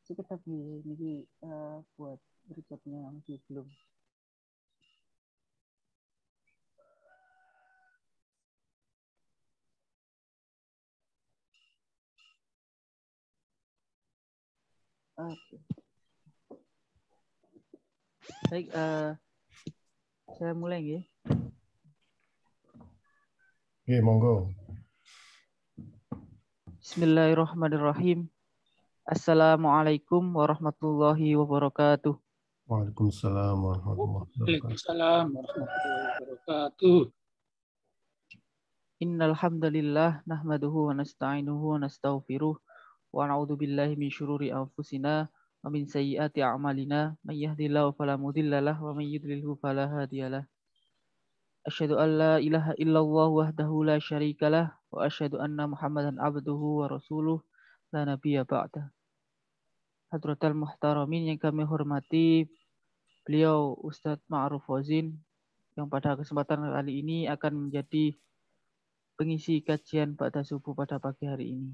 Cukup tapi ini buat berikutnya masih belum. Oke. Baik, saya mulai ya. Oke, monggo. Bismillahirrahmanirrahim. Assalamualaikum warahmatullahi wabarakatuh. Waalaikumsalam warahmatullahi wabarakatuh. Waalaikumsalam warahmatullahi wabarakatuh. Innal hamdalillah nahmaduhu wa nasta'inuhu wa nastaghfiruh wa na'udzu billahi min syururi anfusina wa min sayyiati a'malina may yahdihillahu fala mudhillalah wa may yudlilhu fala hadiyalah. Asyhadu an la ilaha illallah wahdahu la syarikalah wa asyhadu anna Muhammadan abduhu wa rasuluh la nabiyya ba'da. Hadratal muhtaramin yang kami hormati, beliau Ustadz Ma'ruf Fauzin yang pada kesempatan kali ini akan menjadi pengisi kajian ba'da subuh pada pagi hari ini.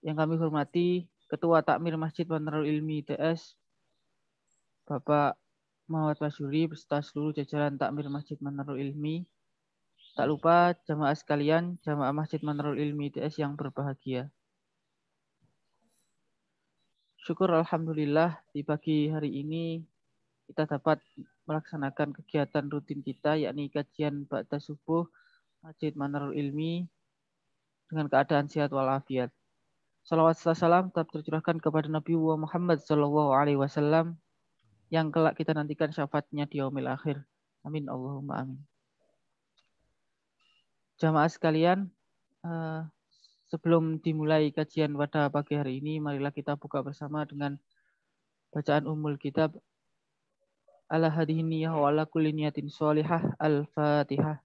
Yang kami hormati Ketua Takmir Masjid Manarul Ilmi ITS, Bapak Muhammad Masyuri beserta seluruh jajaran Takmir Masjid Manarul Ilmi. Tak lupa jamaah sekalian, jamaah Masjid Manarul Ilmi ITS yang berbahagia. Syukur alhamdulillah di pagi hari ini kita dapat melaksanakan kegiatan rutin kita, yakni kajian ba'da subuh Masjid Manarul Ilmi dengan keadaan sehat walafiat. Salawat serta salam tetap tercurahkan kepada Nabi Muhammad SAW yang kelak kita nantikan syafaatnya di yaumil akhir. Amin Allahumma amin. Jamaah sekalian, sebelum dimulai kajian pada pagi hari ini, marilah kita buka bersama dengan bacaan Ummul Kitab ala hadhihi niyyah wa ala kulli niyatin sholihah. Al-Fatihah.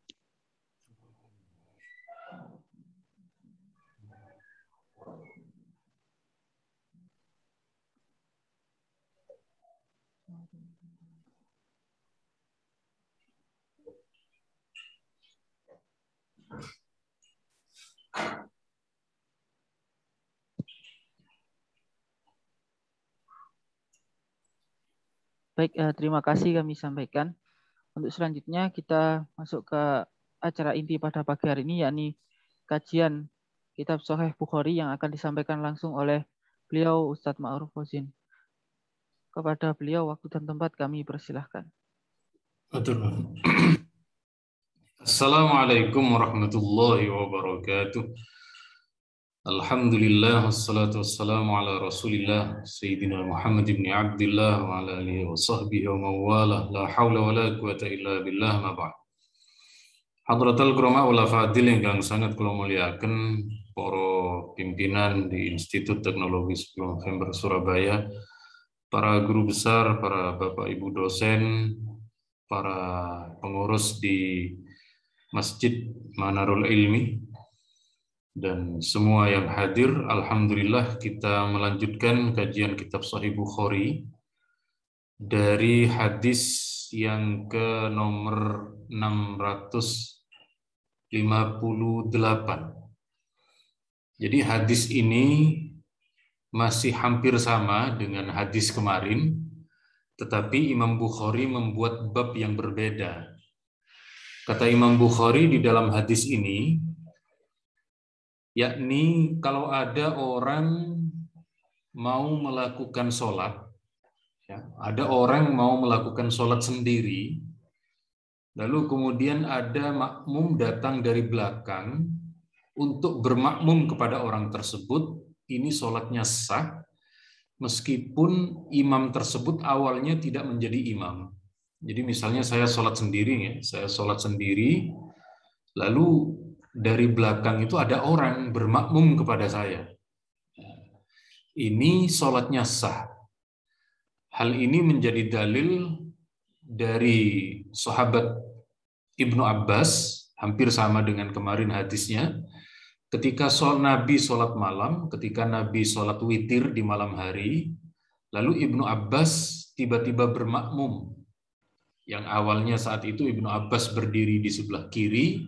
Baik, terima kasih kami sampaikan. Untuk selanjutnya kita masuk ke acara inti pada pagi hari ini, yakni kajian Kitab Sahih Bukhari yang akan disampaikan langsung oleh beliau Ustadz Ma'ruf Fauzin. Kepada beliau waktu dan tempat kami persilahkan. Assalamualaikum warahmatullahi wabarakatuh. Alhamdulillah wassalatu wassalamu ala Rasulillah Sayyidina Muhammad ibn Abdullah wa ala alihi wa sahbihi wa mawalah la hawla wa la quwata illa billah ma ba'd. Hadratul Qurama wal Fadil yang sangat kula muliakan para pimpinan di Institut Teknologi 10 November Surabaya, para guru besar, para Bapak Ibu dosen, para pengurus di Masjid Manarul Ilmi, dan semua yang hadir. Alhamdulillah kita melanjutkan kajian kitab Sahih Bukhari dari hadis yang ke nomor 658. Jadi hadis ini masih hampir sama dengan hadis kemarin, tetapi Imam Bukhari membuat bab yang berbeda. Kata Imam Bukhari di dalam hadis ini, yakni kalau ada orang mau melakukan sholat, ya, ada orang mau melakukan sholat sendiri, lalu kemudian ada makmum datang dari belakang untuk bermakmum kepada orang tersebut, ini sholatnya sah, meskipun imam tersebut awalnya tidak menjadi imam. Jadi misalnya saya sholat sendiri, lalu dari belakang itu ada orang bermakmum kepada saya. Ini sholatnya sah. Hal ini menjadi dalil dari sahabat Ibnu Abbas, hampir sama dengan kemarin hadisnya. Ketika Nabi sholat malam, ketika Nabi sholat witir di malam hari, lalu Ibnu Abbas tiba-tiba bermakmum. Yang awalnya saat itu Ibnu Abbas berdiri di sebelah kiri,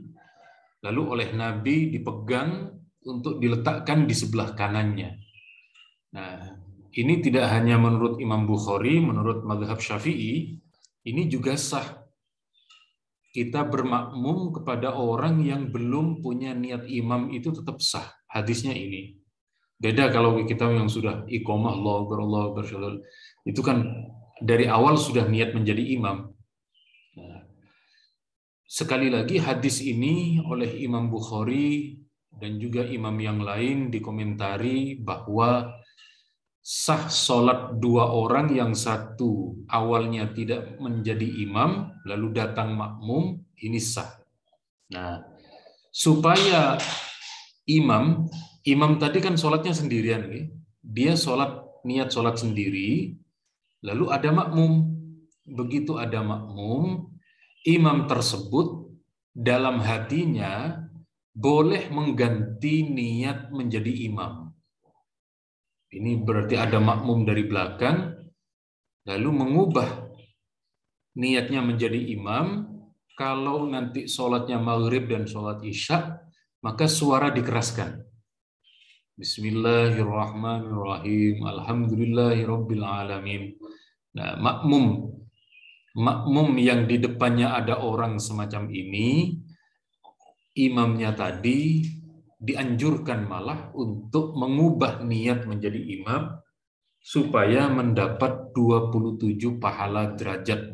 lalu oleh Nabi dipegang untuk diletakkan di sebelah kanannya. Nah, ini tidak hanya menurut Imam Bukhari, menurut mazhab Syafi'i, ini juga sah. Kita bermakmum kepada orang yang belum punya niat imam itu tetap sah. Hadisnya ini. Beda kalau kita yang sudah iqamah, Allahu Akbar, itu kan dari awal sudah niat menjadi imam. Nah, sekali lagi hadis ini oleh Imam Bukhari dan juga imam yang lain dikomentari bahwa sah sholat dua orang yang satu awalnya tidak menjadi imam lalu datang makmum, ini sah. Nah, supaya imam tadi kan sholatnya sendirian, dia niat sholat sendiri, lalu ada makmum. Begitu ada makmum, imam tersebut dalam hatinya boleh mengganti niat menjadi imam. Ini berarti ada makmum dari belakang, lalu mengubah niatnya menjadi imam. Kalau nanti sholatnya maghrib dan sholat isya, maka suara dikeraskan. Bismillahirrahmanirrahim. Alhamdulillahirabbil alamin. Nah, makmum yang di depannya ada orang semacam ini, imamnya tadi dianjurkan malah untuk mengubah niat menjadi imam supaya mendapat 27 pahala derajat.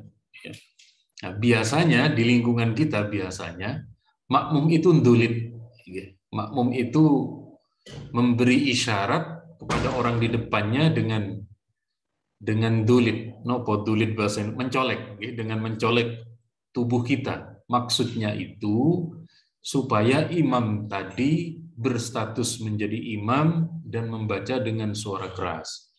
Nah, biasanya di lingkungan kita makmum itu ndulit. Makmum itu memberi isyarat kepada orang di depannya dengan dulit. Nopo dulit bahasa mencolek, dengan mencolek tubuh kita. Maksudnya itu supaya imam tadi berstatus menjadi imam dan membaca dengan suara keras.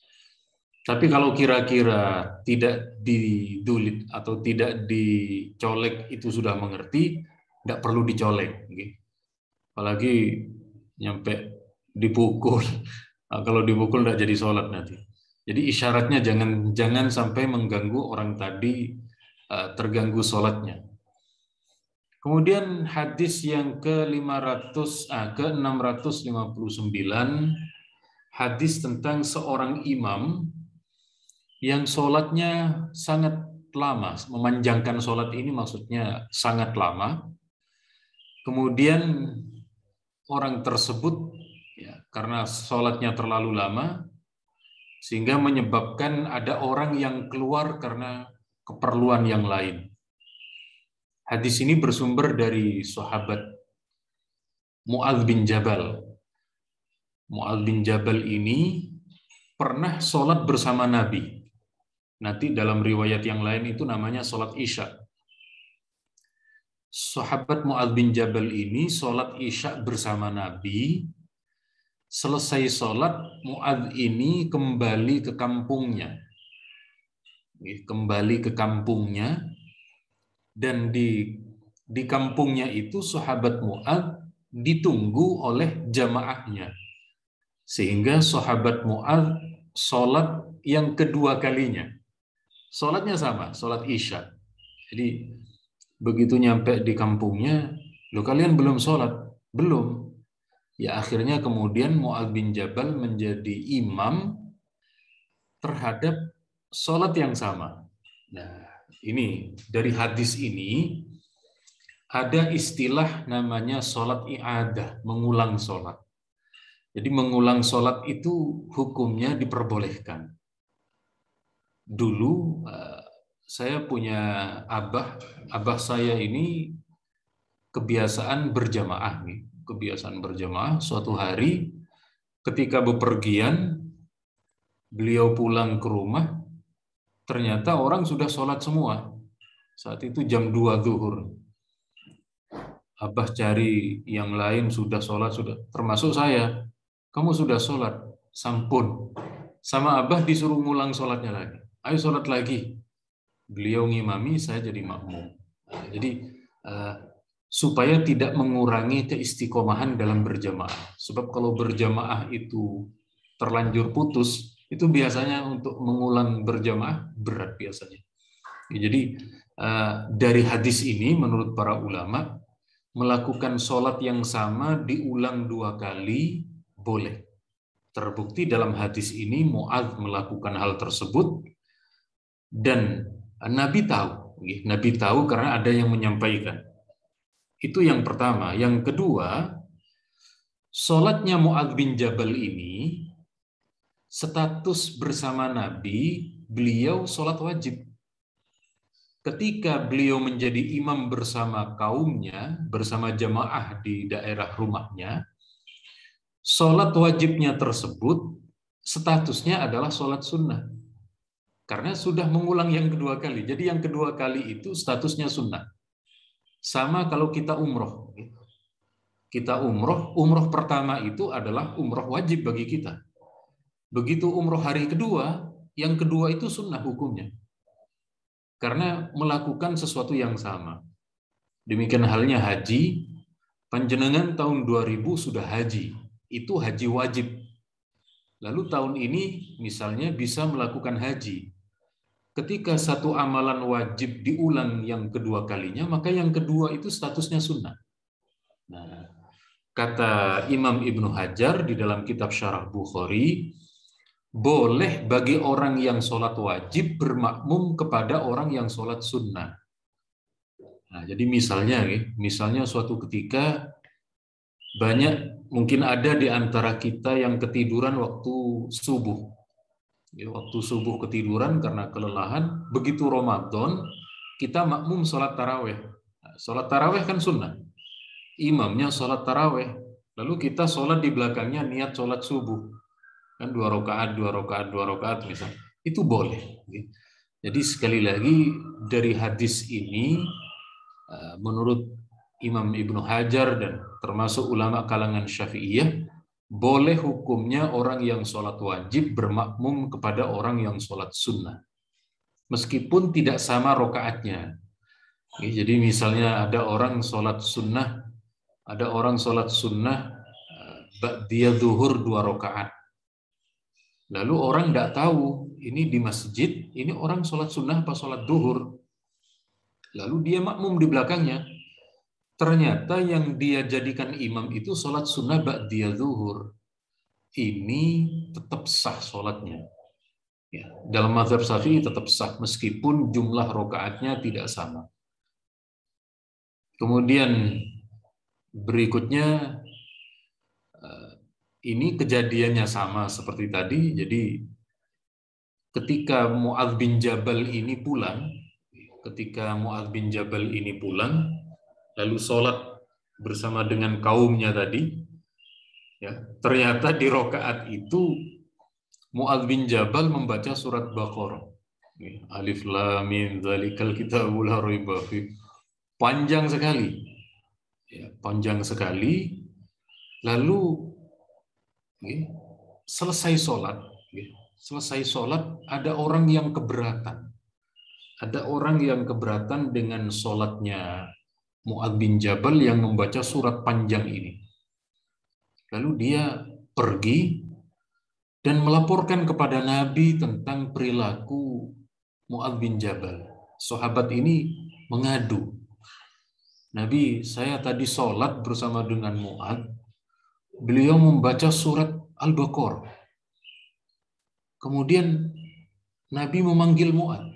Tapi kalau kira-kira tidak didulit atau tidak dicolek itu sudah mengerti, tidak perlu dicolek. Apalagi nyampe dipukul. Nah, kalau dipukul tidak jadi sholat nanti. Jadi isyaratnya jangan sampai mengganggu orang tadi, terganggu sholatnya. Kemudian hadis yang ke-659, hadis tentang seorang imam yang sholatnya sangat lama, memanjangkan sholat ini maksudnya sangat lama. Kemudian orang tersebut karena sholatnya terlalu lama, sehingga menyebabkan ada orang yang keluar karena keperluan yang lain. Hadis ini bersumber dari sahabat Mu'adz bin Jabal. Mu'adz bin Jabal ini pernah sholat bersama Nabi. Nanti dalam riwayat yang lain itu namanya sholat Isya. Sahabat Mu'adz bin Jabal ini sholat Isya bersama Nabi. Selesai sholat, Mu'adz ini kembali ke kampungnya. Dan di kampungnya itu sahabat Mu'adz ditunggu oleh jamaahnya. Sehingga sahabat Mu'adz sholat yang kedua kalinya. Sholatnya sama, sholat Isya. Jadi begitu nyampe di kampungnya, loh kalian belum sholat? Belum. Ya akhirnya kemudian Mu'adz bin Jabal menjadi imam terhadap sholat yang sama. Nah, ini dari hadis ini ada istilah namanya sholat i'adah, mengulang sholat. Jadi mengulang sholat itu hukumnya diperbolehkan. Dulu saya punya abah saya ini kebiasaan berjamaah nih. Kebiasaan berjamaah, suatu hari ketika bepergian, beliau pulang ke rumah, ternyata orang sudah sholat semua. Saat itu jam 2 zuhur. Abah cari yang lain sudah sholat, termasuk saya. Kamu sudah sholat? Sampun. Sama Abah disuruh ngulang sholatnya lagi. Ayo sholat lagi. Beliau ngimami, saya jadi makmum. Jadi supaya tidak mengurangi keistiqomahan dalam berjamaah. Sebab kalau berjamaah itu terlanjur putus, itu biasanya untuk mengulang berjamaah berat biasanya. Jadi dari hadis ini menurut para ulama, melakukan sholat yang sama diulang 2 kali boleh. Terbukti dalam hadis ini Mu'adz melakukan hal tersebut dan Nabi tahu karena ada yang menyampaikan. Itu yang pertama. Yang kedua, sholatnya Mu'adz bin Jabal ini status bersama Nabi, beliau sholat wajib. Ketika beliau menjadi imam bersama kaumnya, bersama jamaah di daerah rumahnya, sholat wajibnya tersebut statusnya adalah sholat sunnah. Karena sudah mengulang yang kedua kali. Jadi yang kedua kali itu statusnya sunnah. Sama kalau kita umroh. Kita umroh pertama itu adalah umroh wajib bagi kita. Begitu umroh hari kedua, yang kedua itu sunnah hukumnya. Karena melakukan sesuatu yang sama. Demikian halnya haji, panjenengan tahun 2000 sudah haji. Itu haji wajib. Lalu tahun ini misalnya bisa melakukan haji. Ketika satu amalan wajib diulang yang kedua kalinya, maka yang kedua itu statusnya sunnah. Nah, kata Imam Ibnu Hajar di dalam kitab Syarah Bukhari, boleh bagi orang yang sholat wajib bermakmum kepada orang yang sholat sunnah. Nah, jadi misalnya suatu ketika mungkin ada di antara kita yang ketiduran waktu subuh. Waktu subuh ketiduran karena kelelahan, begitu Ramadan kita makmum sholat taraweh. Sholat taraweh kan sunnah. Imamnya sholat taraweh, lalu kita sholat di belakangnya niat sholat subuh. Kan 2 rakaat misalnya, itu boleh. Jadi sekali lagi dari hadis ini menurut Imam Ibnu Hajar dan termasuk ulama kalangan Syafi'iyah, boleh hukumnya orang yang sholat wajib bermakmum kepada orang yang sholat sunnah, meskipun tidak sama rakaatnya. Jadi misalnya ada orang sholat sunnah dia zuhur 2 rakaat. Lalu orang tidak tahu, ini di masjid, ini orang sholat sunnah apa sholat duhur. Lalu dia makmum di belakangnya. Ternyata yang dia jadikan imam itu sholat sunnah ba'diyah duhur. Ini tetap sah sholatnya. Ya, dalam mazhab Syafi'i tetap sah, meskipun jumlah rakaatnya tidak sama. Kemudian berikutnya, ini kejadiannya sama seperti tadi. Jadi ketika Mu'adz bin Jabal ini pulang, lalu sholat bersama dengan kaumnya tadi, ya, ternyata di rakaat itu Mu'adz bin Jabal membaca surat Baqarah. Alif Lam Mim Dzalikal Kitabul La Raiba Fiih. Panjang sekali. Ya, panjang sekali. Lalu selesai sholat, ada orang yang keberatan. Ada orang yang keberatan dengan sholatnya Mu'adz bin Jabal yang membaca surat panjang ini. Lalu dia pergi dan melaporkan kepada Nabi tentang perilaku Mu'adz bin Jabal. Sahabat ini mengadu. Nabi, saya tadi sholat bersama dengan Mu'adz. Beliau membaca surat Al-Baqarah. Kemudian Nabi memanggil Mu'adz.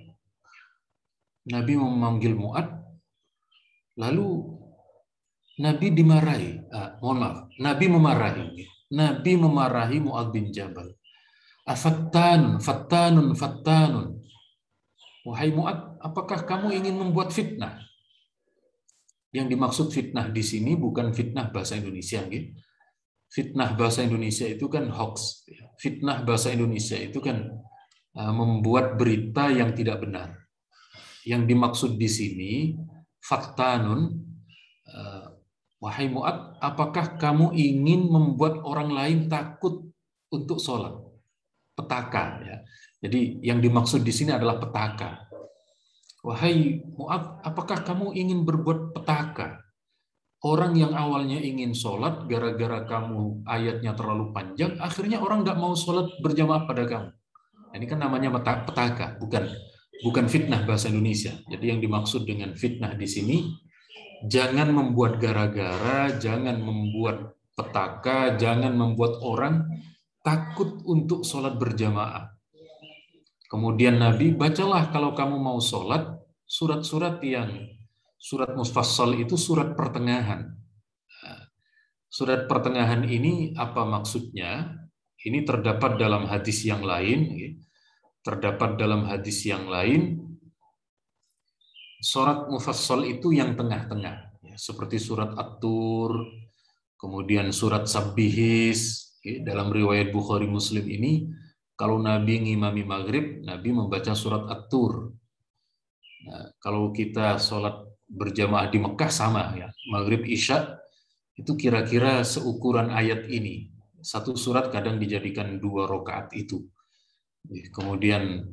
Lalu Nabi memarahi Mu'adz bin Jabal. Fattanun. Wahai Mu'adz, apakah kamu ingin membuat fitnah? Yang dimaksud fitnah di sini bukan fitnah bahasa Indonesia, gitu. Fitnah bahasa Indonesia itu kan hoax. Fitnah bahasa Indonesia itu kan membuat berita yang tidak benar. Yang dimaksud di sini faktanun, wahai Mu'adz, apakah kamu ingin membuat orang lain takut untuk sholat? Petaka, ya. Jadi yang dimaksud di sini adalah petaka. Wahai Mu'adz, apakah kamu ingin berbuat petaka? Orang yang awalnya ingin sholat, gara-gara kamu ayatnya terlalu panjang, akhirnya orang nggak mau sholat berjamaah pada kamu. Ini kan namanya petaka, bukan fitnah bahasa Indonesia. Jadi yang dimaksud dengan fitnah di sini Jangan membuat gara-gara, jangan membuat petaka, jangan membuat orang takut untuk sholat berjamaah. Kemudian Nabi, bacalah kalau kamu mau sholat, surat-surat yang surat mufassal itu surat pertengahan. Surat pertengahan ini apa maksudnya? Ini terdapat dalam hadis yang lain. Terdapat dalam hadis yang lain, surat mufassal itu yang tengah-tengah. Seperti surat At-Tur, kemudian surat Sabbihis. Dalam riwayat Bukhari Muslim ini, kalau Nabi ngimami maghrib, Nabi membaca surat At-Tur. Nah, kalau kita sholat berjamaah di Mekah sama ya, maghrib isya itu kira-kira seukuran ayat ini. Satu surat kadang dijadikan 2 rakaat itu. Kemudian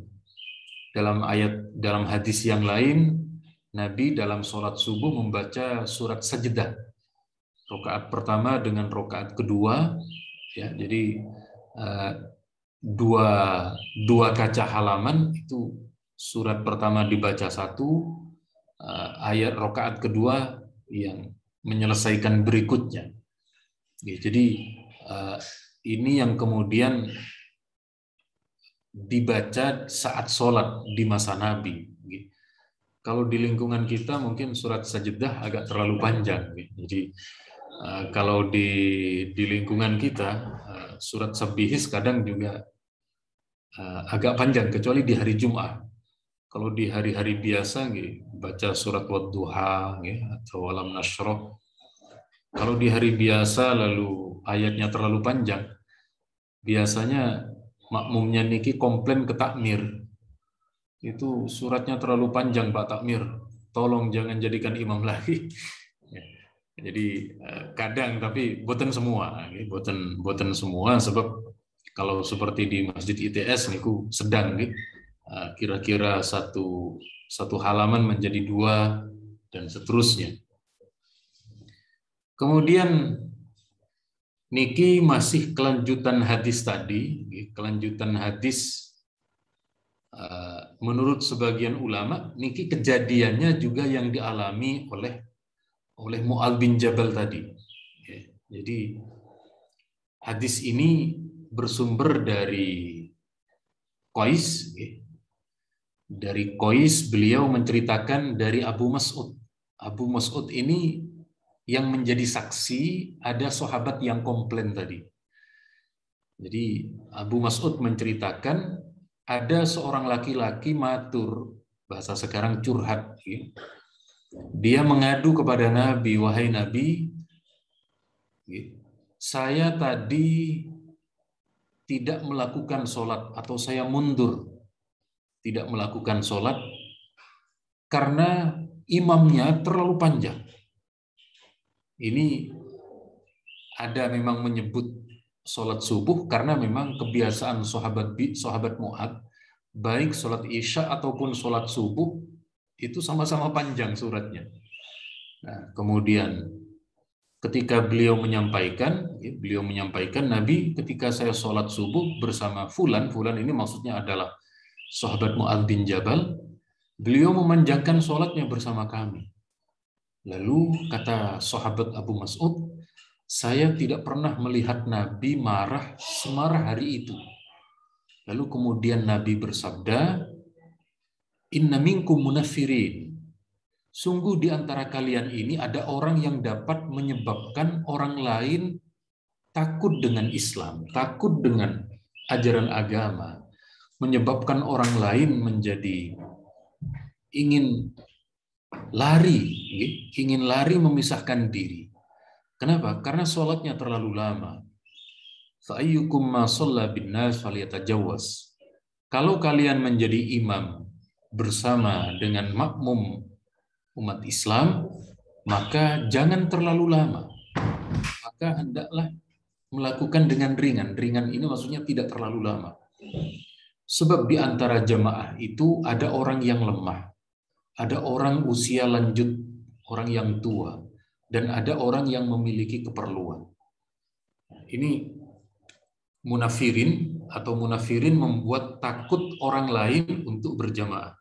dalam hadis yang lain, Nabi dalam sholat subuh membaca surat Sajdah. Rakaat pertama dengan rakaat kedua, ya, jadi dua kaca halaman itu surat pertama dibaca satu, ayat rakaat kedua yang menyelesaikan berikutnya. Jadi ini yang kemudian dibaca saat sholat di masa Nabi. Kalau di lingkungan kita mungkin surat Sajdah agak terlalu panjang. Jadi kalau di lingkungan kita surat Sabbihis kadang juga agak panjang, kecuali di hari Jumat. Kalau di hari-hari biasa baca surat Wadduha atau Alam Nashrah. Kalau di hari biasa lalu ayatnya terlalu panjang, biasanya makmumnya niki komplain ke takmir. Itu suratnya terlalu panjang Pak Takmir, tolong jangan jadikan imam lagi. Jadi kadang, tapi boten semua, boten semua, sebab kalau seperti di Masjid ITS niku sedang kira-kira satu halaman menjadi 2 dan seterusnya. Kemudian niki masih kelanjutan hadis tadi, kelanjutan hadis. Menurut sebagian ulama, niki kejadiannya juga yang dialami oleh Mu'adz bin Jabal tadi. Jadi hadis ini bersumber dari Qais. Dari Qais beliau menceritakan dari Abu Mas'ud. Abu Mas'ud ini yang menjadi saksi ada sahabat yang komplain tadi. Jadi Abu Mas'ud menceritakan ada seorang laki-laki matur, bahasa sekarang curhat. Dia mengadu kepada Nabi, wahai Nabi, saya tadi tidak melakukan sholat atau saya mundur tidak melakukan sholat karena imamnya terlalu panjang. Ini ada memang menyebut sholat subuh karena memang kebiasaan sahabat Mu'adz, baik sholat isya ataupun sholat subuh itu sama-sama panjang suratnya. Nah, kemudian ketika beliau menyampaikan Nabi, ketika saya sholat subuh bersama fulan ini maksudnya adalah sahabat Mu'adz bin Jabal, beliau memanjangkan sholatnya bersama kami. Lalu kata sahabat Abu Mas'ud, saya tidak pernah melihat Nabi marah semarah hari itu. Lalu kemudian Nabi bersabda, inna minkum munafirin. Sungguh di antara kalian ini ada orang yang dapat menyebabkan orang lain takut dengan Islam, takut dengan ajaran agama, menyebabkan orang lain menjadi ingin lari memisahkan diri. Kenapa? Karena sholatnya terlalu lama. Fa'ayyukum ma shalla bin nas falyatajawwaz. Kalau kalian menjadi imam bersama dengan makmum umat Islam, maka jangan terlalu lama. Maka hendaklah melakukan dengan ringan. Ringan ini maksudnya tidak terlalu lama. Sebab di antara jamaah itu ada orang yang lemah, ada orang usia lanjut, orang yang tua, dan ada orang yang memiliki keperluan. Ini munafirin membuat takut orang lain untuk berjamaah.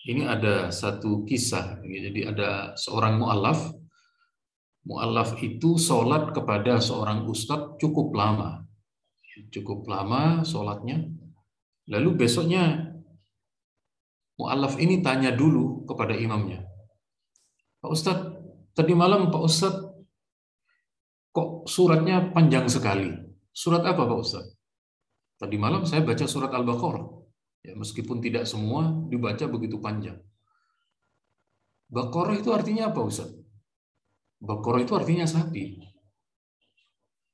ini ada satu kisah. Jadi ada seorang mu'allaf. Mu'allaf itu sholat kepada seorang ustadz cukup lama. Cukup lama sholatnya. Lalu besoknya mu'allaf ini tanya dulu kepada imamnya. Pak Ustadz, tadi malam Pak Ustadz kok suratnya panjang sekali? Surat apa Pak Ustadz? Tadi malam saya baca surat Al-Baqarah. Ya, meskipun tidak semua dibaca begitu panjang. Baqarah itu artinya apa Ustaz? Baqarah itu artinya sapi.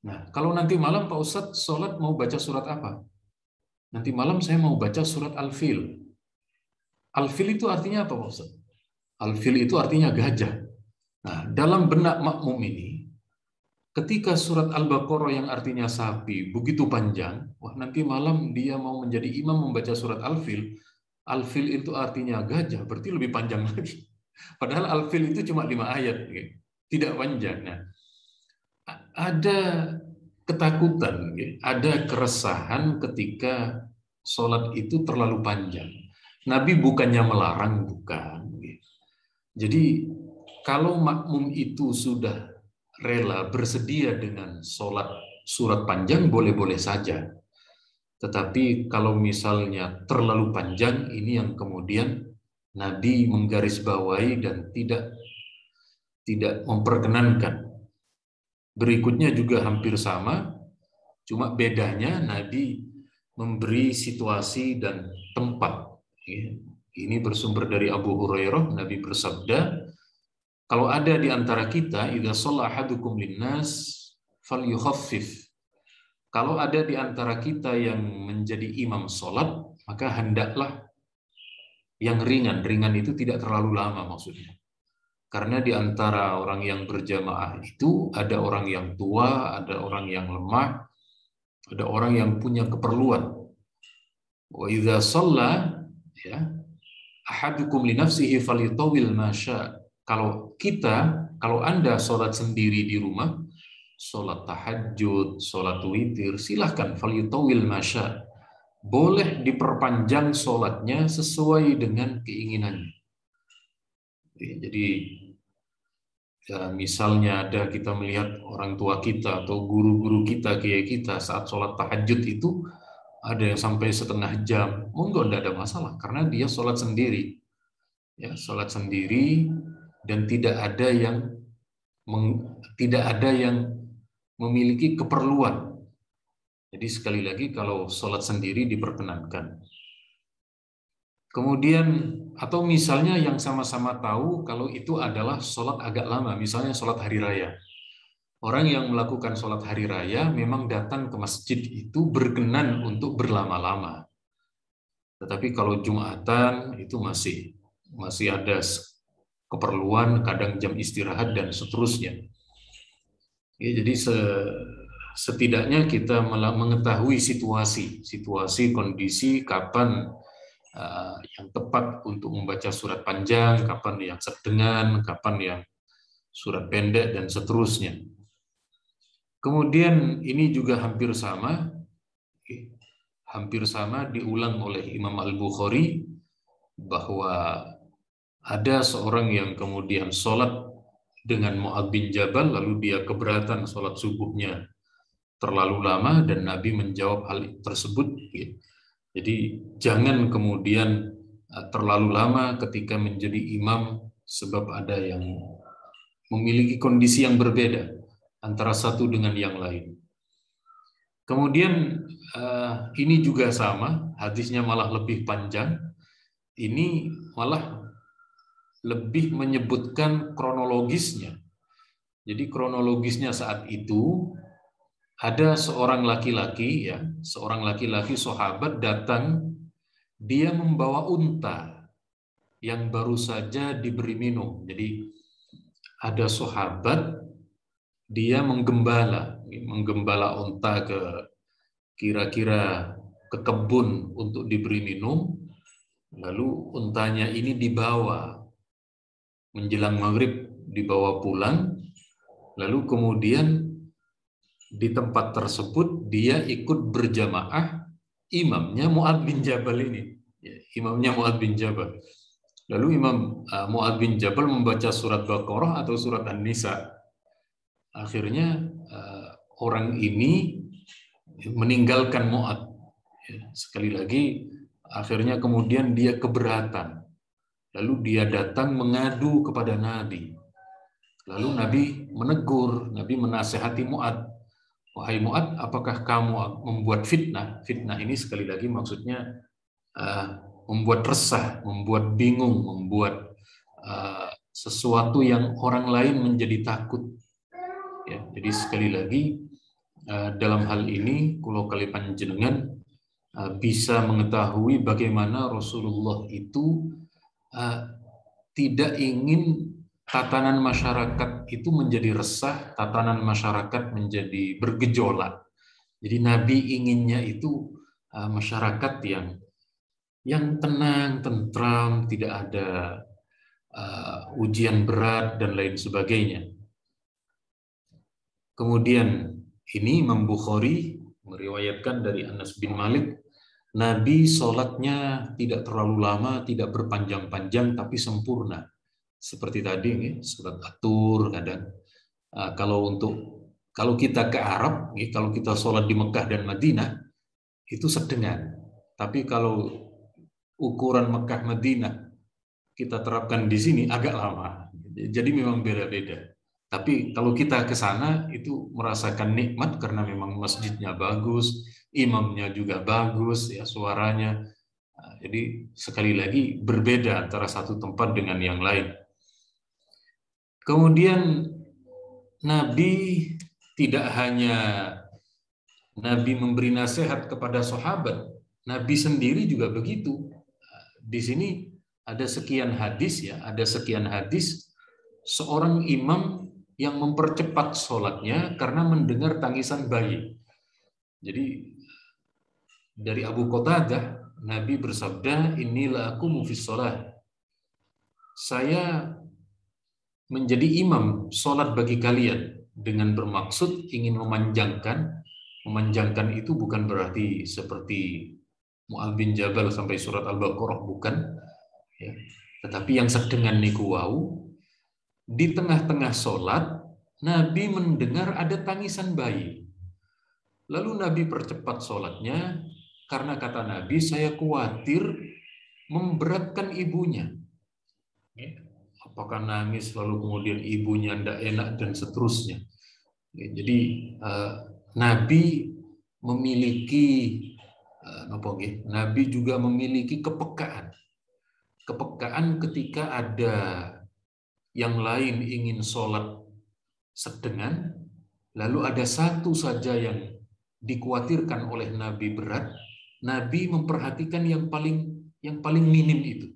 Nah, kalau nanti malam Pak Ustadz sholat mau baca surat apa? Nanti malam saya mau baca surat Al-Fil. Al-Fil itu artinya apa Pak Ustadz? Al-Fil itu artinya gajah. Nah, dalam benak makmum ini, ketika surat Al-Baqarah yang artinya sapi begitu panjang, wah nanti malam dia mau menjadi imam membaca surat Al-Fil. Al-Fil itu artinya gajah, berarti lebih panjang lagi. Padahal Al-Fil itu cuma 5 ayat, tidak panjang. Nah, ada ketakutan, ada keresahan ketika sholat itu terlalu panjang. Nabi bukannya melarang, bukan. Jadi kalau makmum itu sudah rela bersedia dengan sholat surat panjang, boleh-boleh saja. Tetapi kalau misalnya terlalu panjang, ini yang kemudian Nabi menggarisbawahi dan tidak memperkenankan. Berikutnya juga hampir sama, cuma bedanya Nabi memberi situasi dan tempat. Ini bersumber dari Abu Hurairah, Nabi bersabda, kalau ada di antara kita, idza shalla ahadukum linnas falyukhaffif. Kalau ada di antara kita yang menjadi imam sholat, maka hendaklah yang ringan. Ringan itu tidak terlalu lama maksudnya. Karena di antara orang yang berjamaah itu ada orang yang tua, ada orang yang lemah, ada orang yang punya keperluan. Wa idza shalla ya ahadukum li nafsihi falyutawil ma syaa. Kalau Anda sholat sendiri di rumah, sholat tahajud, sholat witir, silahkan falyutawil masya. Boleh diperpanjang sholatnya sesuai dengan keinginannya. Jadi ya, misalnya kita melihat orang tua kita atau guru-guru kita, kiai kita saat sholat tahajud itu ada yang sampai setengah jam, monggo tidak ada masalah karena dia sholat sendiri, ya sholat sendiri. Dan tidak ada yang memiliki keperluan. Jadi sekali lagi kalau sholat sendiri diperkenankan. Kemudian atau misalnya yang sama-sama tahu kalau itu adalah sholat agak lama, misalnya sholat hari raya. Orang yang melakukan sholat hari raya memang datang ke masjid itu berkenan untuk berlama-lama. Tetapi kalau Jumatan itu masih ada keperluan, kadang jam istirahat dan seterusnya. Ya, jadi setidaknya kita mengetahui situasi, kondisi, kapan yang tepat untuk membaca surat panjang, kapan yang sedengan, kapan yang surat pendek dan seterusnya. Kemudian ini juga hampir sama diulang oleh Imam Al-Bukhari bahwa ada seorang yang kemudian sholat dengan Mu'adz bin Jabal, lalu dia keberatan sholat subuhnya terlalu lama, dan Nabi menjawab hal tersebut. Jadi jangan kemudian terlalu lama ketika menjadi imam, sebab ada yang memiliki kondisi yang berbeda antara satu dengan yang lain. Kemudian ini juga sama, hadisnya malah lebih panjang. Ini malah lebih menyebutkan kronologisnya. Jadi kronologisnya saat itu ada seorang laki-laki sahabat datang, dia membawa unta yang baru saja diberi minum. Jadi ada sahabat, dia menggembala unta kira-kira ke kebun untuk diberi minum, lalu untanya ini dibawa menjelang maghrib, dibawa pulang, lalu kemudian di tempat tersebut dia ikut berjamaah imamnya Mu'adz bin Jabal ini. Ya, imamnya Mu'adz bin Jabal. Lalu Imam Mu'adz bin Jabal membaca surat Baqarah atau surat An-Nisa. Akhirnya orang ini meninggalkan Mu'adz. Sekali lagi, akhirnya kemudian dia keberatan. Lalu dia datang mengadu kepada Nabi. Lalu Nabi menegur, Nabi menasehati Mu'adz. Wahai Mu'adz, apakah kamu membuat fitnah? Fitnah ini sekali lagi maksudnya membuat resah, membuat bingung, membuat sesuatu yang orang lain menjadi takut. Ya, jadi sekali lagi dalam hal ini kulo kali panjenengan bisa mengetahui bagaimana Rasulullah itu tidak ingin tatanan masyarakat itu menjadi resah, tatanan masyarakat menjadi bergejolak. Jadi Nabi inginnya itu masyarakat yang tenang, tentram, tidak ada ujian berat dan lain sebagainya. Kemudian ini Imam Bukhari meriwayatkan dari Anas bin Malik, Nabi sholatnya tidak terlalu lama, tidak berpanjang-panjang, tapi sempurna. Seperti tadi nih, surat At-Tur kadang. Kalau kita ke Arab, kalau kita sholat di Mekah dan Madinah, itu sedengan. Tapi kalau ukuran Mekah Madinah kita terapkan di sini agak lama. Jadi memang beda-beda. Tapi kalau kita ke sana itu merasakan nikmat karena memang masjidnya bagus, imamnya juga bagus, ya suaranya. Jadi sekali lagi berbeda antara satu tempat dengan yang lain. Kemudian Nabi tidak hanya Nabi memberi nasihat kepada sahabat, Nabi sendiri juga begitu. Di sini ada sekian hadis ya, ada sekian hadis seorang imam yang mempercepat sholatnya karena mendengar tangisan bayi. Jadi dari Abu Qatadah, Nabi bersabda, inilah aku mufis sholat. Saya menjadi imam sholat bagi kalian dengan bermaksud ingin memanjangkan. Memanjangkan itu bukan berarti seperti Mu'adz bin Jabal sampai surat Al-Baqarah, bukan. Ya. Tetapi yang sedengan niku wau, di tengah-tengah sholat, Nabi mendengar ada tangisan bayi. Lalu Nabi percepat sholatnya, karena kata Nabi, saya khawatir memberatkan ibunya. Ya. Apakah nangis, lalu kemudian ibunya tidak enak, dan seterusnya. Ya, jadi, Nabi memiliki, Nabi juga memiliki kepekaan. Kepekaan ketika ada yang lain ingin sholat sedengan, lalu ada satu saja yang dikhawatirkan oleh Nabi berat, Nabi memperhatikan yang paling minim itu.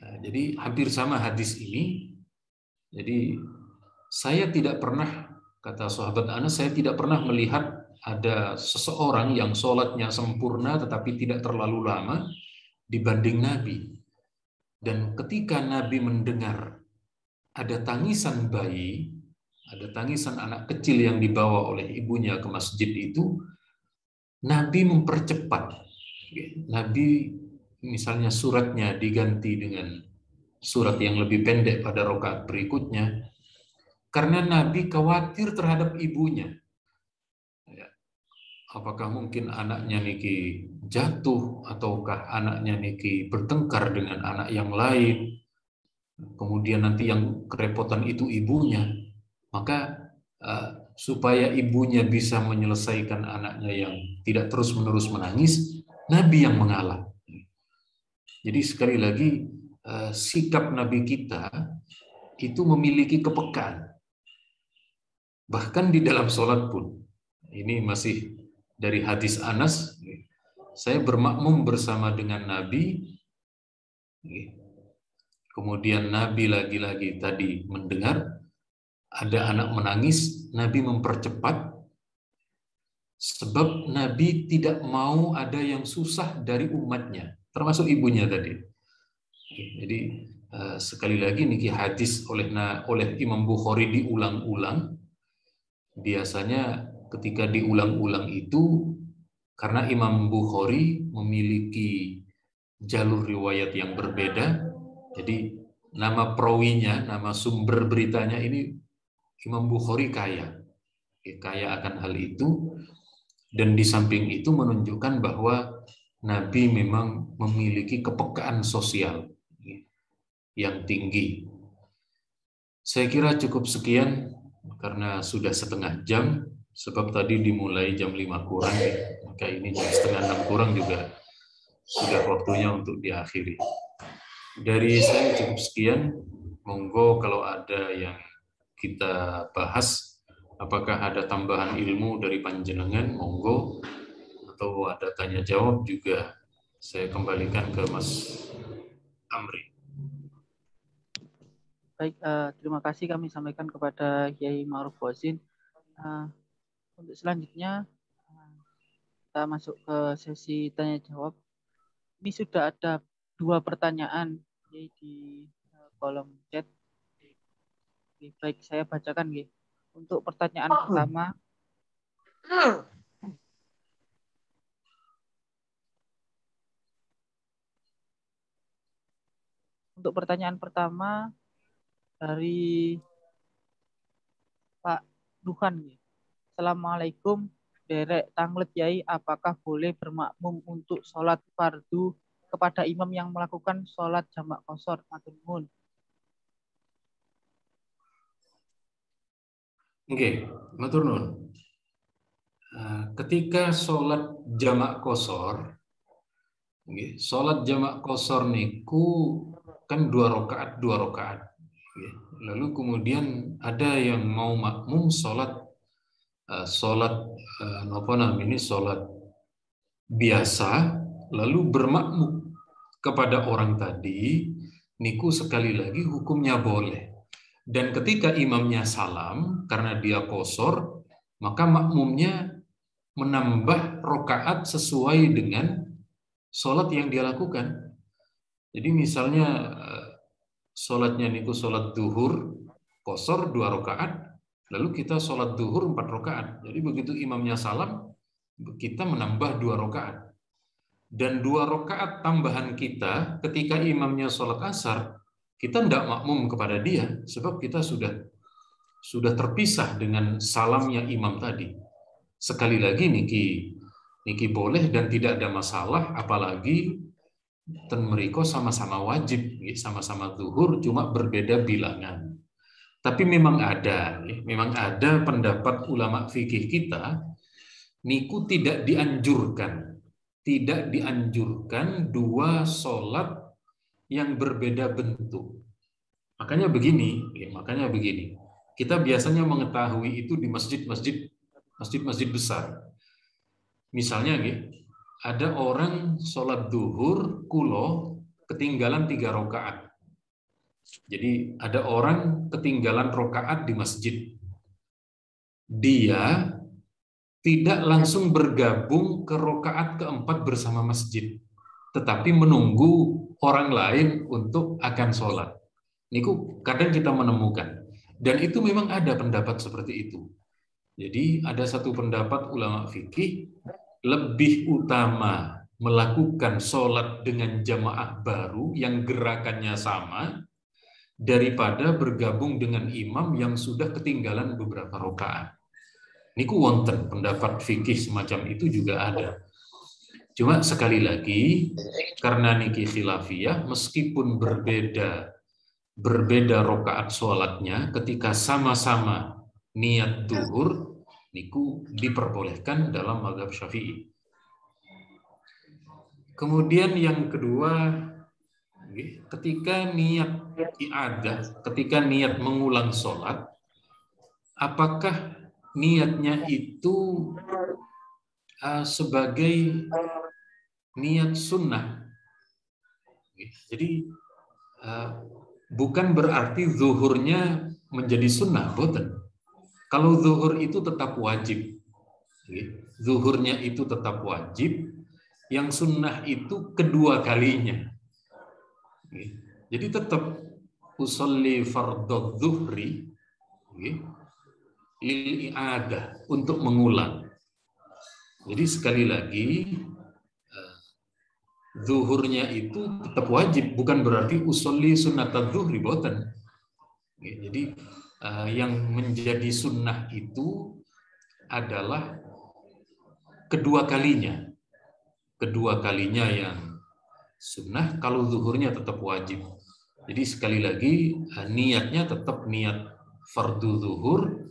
Nah, jadi hampir sama hadis ini. Jadi saya tidak pernah, kata sahabat Anas, saya tidak pernah melihat ada seseorang yang sholatnya sempurna tetapi tidak terlalu lama dibanding Nabi. Dan ketika Nabi mendengar ada tangisan bayi, ada tangisan anak kecil yang dibawa oleh ibunya ke masjid itu, Nabi mempercepat. Nabi misalnya suratnya diganti dengan surat yang lebih pendek pada rakaat berikutnya, karena Nabi khawatir terhadap ibunya. Apakah mungkin anaknya niki jatuh, ataukah anaknya niki bertengkar dengan anak yang lain, kemudian nanti yang kerepotan itu ibunya. Maka supaya ibunya bisa menyelesaikan anaknya yang tidak terus-menerus menangis, Nabi yang mengalah. Jadi sekali lagi, sikap Nabi kita itu memiliki kepekaan. Bahkan di dalam sholat pun. Ini masih dari hadis Anas, saya bermakmum bersama dengan Nabi, kemudian Nabi lagi-lagi tadi mendengar ada anak menangis, Nabi mempercepat, sebab Nabi tidak mau ada yang susah dari umatnya, termasuk ibunya tadi. Jadi sekali lagi niki hadis oleh Imam Bukhari diulang-ulang. Biasanya ketika diulang-ulang itu karena Imam Bukhari memiliki jalur riwayat yang berbeda. Jadi nama perawinya, nama sumber beritanya ini Imam Bukhari kaya akan hal itu. Dan di samping itu menunjukkan bahwa Nabi memang memiliki kepekaan sosial yang tinggi. Saya kira cukup sekian karena sudah setengah jam, sebab tadi dimulai jam 5 kurang, maka ini jam setengah 6 kurang juga sudah waktunya untuk diakhiri. Dari saya cukup sekian, monggo kalau ada yang kita bahas, apakah ada tambahan ilmu dari panjenengan, monggo, atau ada tanya jawab juga saya kembalikan ke Mas Amri. Baik, terima kasih kami sampaikan kepada Kiai Ma'ruf Wazin. Untuk selanjutnya kita masuk ke sesi tanya jawab. Ini sudah ada 2 pertanyaan di kolom chat. Baik, saya bacakan. Untuk pertanyaan pertama, dari Pak Duhan. Assalamualaikum, derek tanglet Yai, apakah boleh bermakmum untuk sholat fardu kepada imam yang melakukan sholat jamak qashar? Matur nuwun. Oke, matur nuwun. Ketika sholat jamak qashar, sholat jamak qashar niku kan 2 rakaat. Lalu kemudian ada yang mau makmum sholat biasa, lalu bermakmum kepada orang tadi, niku sekali lagi hukumnya boleh. Dan ketika imamnya salam, karena dia qashar, maka makmumnya menambah rakaat sesuai dengan sholat yang dia lakukan. Jadi misalnya sholatnya niku sholat duhur, qashar 2 rakaat, lalu kita sholat duhur 4 rakaat. Jadi begitu imamnya salam, kita menambah 2 rakaat. Dan 2 rakaat tambahan kita ketika imamnya sholat asar, kita tidak makmum kepada dia, sebab kita sudah terpisah dengan salamnya imam tadi. Sekali lagi niki boleh dan tidak ada masalah, apalagi ten mereka sama-sama wajib, sama-sama zuhur, cuma berbeda bilangan. Tapi memang ada pendapat ulama fikih kita, niku tidak dianjurkan 2 sholat yang berbeda bentuk. Makanya begini. Kita biasanya mengetahui itu di masjid-masjid besar. Misalnya, ada orang sholat duhur kulo ketinggalan 3 rakaat. Jadi ada orang ketinggalan rakaat di masjid. Dia tidak langsung bergabung ke rakaat keempat bersama masjid, tetapi menunggu orang lain untuk akan sholat. Niku kadang kita menemukan, dan itu memang ada pendapat seperti itu. Jadi ada satu pendapat ulama fikih, lebih utama melakukan sholat dengan jamaah baru yang gerakannya sama daripada bergabung dengan imam yang sudah ketinggalan beberapa rakaat. Niku wonten pendapat fikih semacam itu juga ada. Cuma sekali lagi, karena niki khilafiyah, meskipun berbeda rakaat sholatnya, ketika sama-sama niat duhur, niku diperbolehkan dalam mazhab Syafi'i. Kemudian yang kedua, ketika niat i'adah, ketika niat mengulang sholat, apakah niatnya itu sebagai niat sunnah? Jadi bukan berarti zuhurnya menjadi sunnah, boten. Kalau zuhur itu tetap wajib, zuhurnya itu tetap wajib. Yang sunnah itu kedua kalinya. Jadi tetap usolli fardhu zuhri lil i'adah, untuk mengulang. Jadi sekali lagi, zuhurnya itu tetap wajib, bukan berarti usolli sunnat zuhri boten. Jadi yang menjadi sunnah itu adalah kedua kalinya yang sunnah, kalau zuhurnya tetap wajib. Jadi sekali lagi niatnya tetap niat fardu zuhur,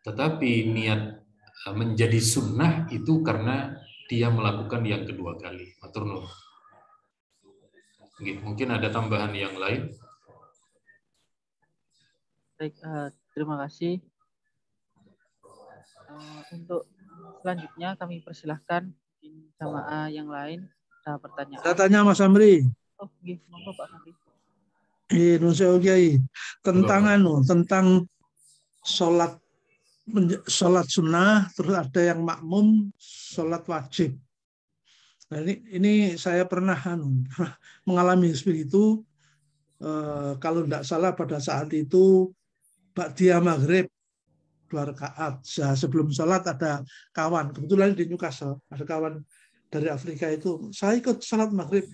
tetapi niat menjadi sunnah itu karena dia melakukan yang kedua kali. Matur nuwun. Mungkin ada tambahan yang lain. Baik, terima kasih. Untuk selanjutnya kami persilahkan jamaah yang lain ada pertanyaan. Saya tanya Mas Amri. Oh, monggo Pak Amri. Tentang sholat sunnah, terus ada yang makmum sholat wajib. Nah, ini saya pernah mengalami seperti itu. Kalau tidak salah pada saat itu ba'diyah maghrib 2 rakaat. Sebelum sholat ada kawan, kebetulan di Newcastle ada kawan dari Afrika itu. Saya ikut sholat maghrib.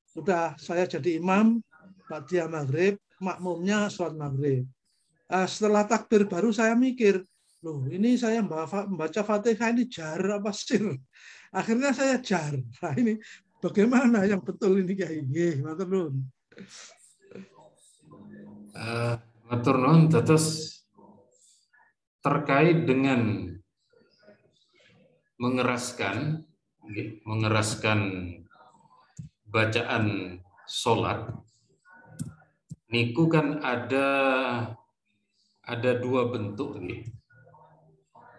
Sudah saya jadi imam ba'diyah maghrib, makmumnya sholat maghrib. Setelah takbir baru saya mikir, loh ini saya membaca Fatihah ini jar apa sir? Akhirnya saya jar. Nah ini bagaimana yang betul ini kayak gini? Matur nuwun. Matur nuwun, terus terkait dengan mengeraskan bacaan sholat, niku kan ada dua bentuk nih.